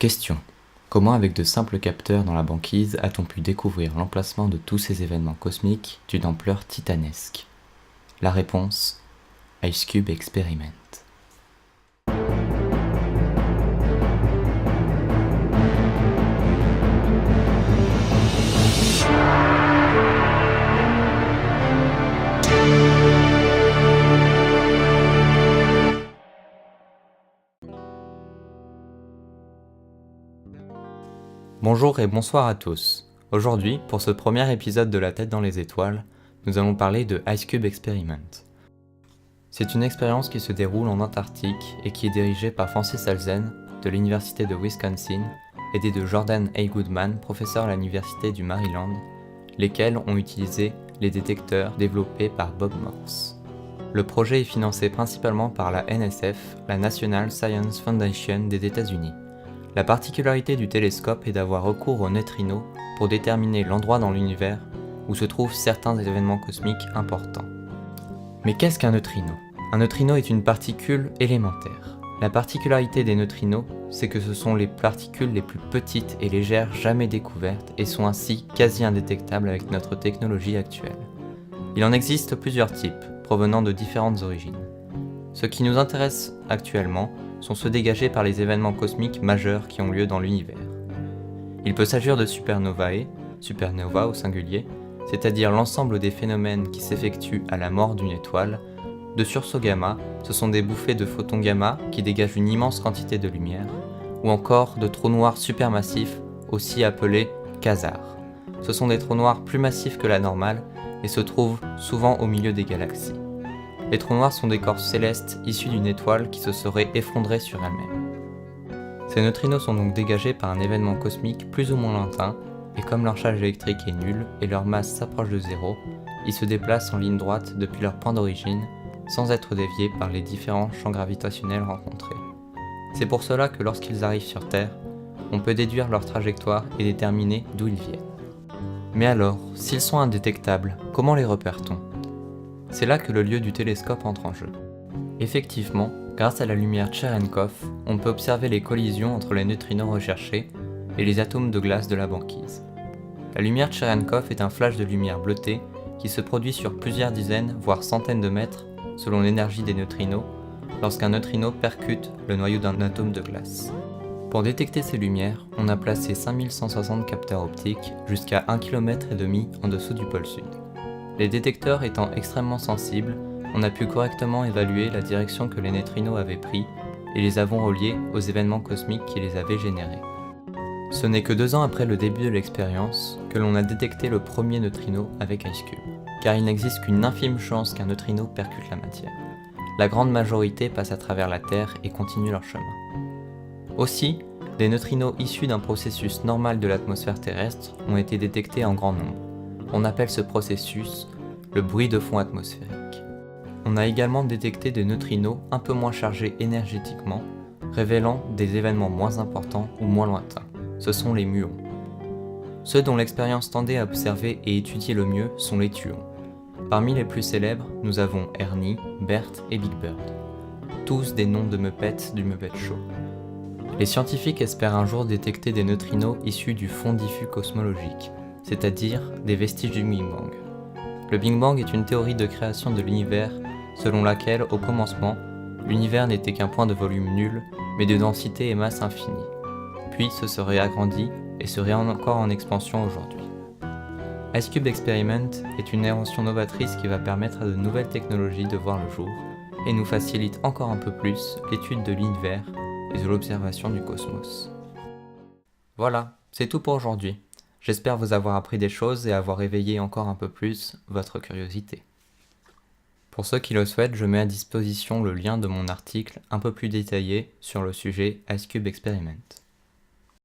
Question. Comment avec de simples capteurs dans la banquise a-t-on pu découvrir l'emplacement de tous ces événements cosmiques d'une ampleur titanesque? La réponse: IceCube Experiment. Bonjour et bonsoir à tous. Aujourd'hui, pour ce premier épisode de La tête dans les étoiles, nous allons parler de IceCube Experiment. C'est une expérience qui se déroule en Antarctique et qui est dirigée par Francis Alzen de l'Université de Wisconsin, aidé de Jordan A. Goodman, professeur à l'Université du Maryland, lesquels ont utilisé les détecteurs développés par Bob Morse. Le projet est financé principalement par la NSF, la National Science Foundation des États-Unis. La particularité du télescope est d'avoir recours aux neutrinos pour déterminer l'endroit dans l'univers où se trouvent certains événements cosmiques importants. Mais qu'est-ce qu'un neutrino? Un neutrino est une particule élémentaire. La particularité des neutrinos, c'est que ce sont les particules les plus petites et légères jamais découvertes et sont ainsi quasi indétectables avec notre technologie actuelle. Il en existe plusieurs types, provenant de différentes origines. Ce qui nous intéresse actuellement sont ceux dégagés par les événements cosmiques majeurs qui ont lieu dans l'univers. Il peut s'agir de supernovae, supernova au singulier, c'est-à-dire l'ensemble des phénomènes qui s'effectuent à la mort d'une étoile, de sursauts gamma, ce sont des bouffées de photons gamma qui dégagent une immense quantité de lumière, ou encore de trous noirs supermassifs, aussi appelés quasars. Ce sont des trous noirs plus massifs que la normale et se trouvent souvent au milieu des galaxies. Les trous noirs sont des corps célestes issus d'une étoile qui se serait effondrée sur elle-même. Ces neutrinos sont donc dégagés par un événement cosmique plus ou moins lointain, et comme leur charge électrique est nulle et leur masse s'approche de zéro, ils se déplacent en ligne droite depuis leur point d'origine, sans être déviés par les différents champs gravitationnels rencontrés. C'est pour cela que lorsqu'ils arrivent sur Terre, on peut déduire leur trajectoire et déterminer d'où ils viennent. Mais alors, s'ils sont indétectables, comment les repère-t-on ? C'est là que le lieu du télescope entre en jeu. Effectivement, grâce à la lumière Cherenkov, on peut observer les collisions entre les neutrinos recherchés et les atomes de glace de la banquise. La lumière Cherenkov est un flash de lumière bleutée qui se produit sur plusieurs dizaines, voire centaines de mètres, selon l'énergie des neutrinos, lorsqu'un neutrino percute le noyau d'un atome de glace. Pour détecter ces lumières, on a placé 5160 capteurs optiques jusqu'à 1,5 km en dessous du pôle sud. Les détecteurs étant extrêmement sensibles, on a pu correctement évaluer la direction que les neutrinos avaient pris et les avons reliés aux événements cosmiques qui les avaient générés. Ce n'est que 2 ans après le début de l'expérience que l'on a détecté le premier neutrino avec IceCube, car il n'existe qu'une infime chance qu'un neutrino percute la matière. La grande majorité passe à travers la Terre et continue leur chemin. Aussi, des neutrinos issus d'un processus normal de l'atmosphère terrestre ont été détectés en grand nombre. On appelle ce processus le bruit de fond atmosphérique. On a également détecté des neutrinos un peu moins chargés énergétiquement, révélant des événements moins importants ou moins lointains. Ce sont les muons. Ceux dont l'expérience tendait à observer et étudier le mieux sont les thyons. Parmi les plus célèbres, nous avons Ernie, Bert et Big Bird. Tous des noms de Muppets du Muppet Show. Les scientifiques espèrent un jour détecter des neutrinos issus du fond diffus cosmologique, c'est-à-dire des vestiges du Big Bang. Le Big Bang est une théorie de création de l'univers selon laquelle, au commencement, l'univers n'était qu'un point de volume nul, mais de densité et masse infinie. Puis se serait agrandi et serait encore en expansion aujourd'hui. IceCube Experiment est une invention novatrice qui va permettre à de nouvelles technologies de voir le jour et nous facilite encore un peu plus l'étude de l'univers et de l'observation du cosmos. Voilà, c'est tout pour aujourd'hui. J'espère vous avoir appris des choses et avoir éveillé encore un peu plus votre curiosité. Pour ceux qui le souhaitent, je mets à disposition le lien de mon article un peu plus détaillé sur le sujet IceCube Experiment.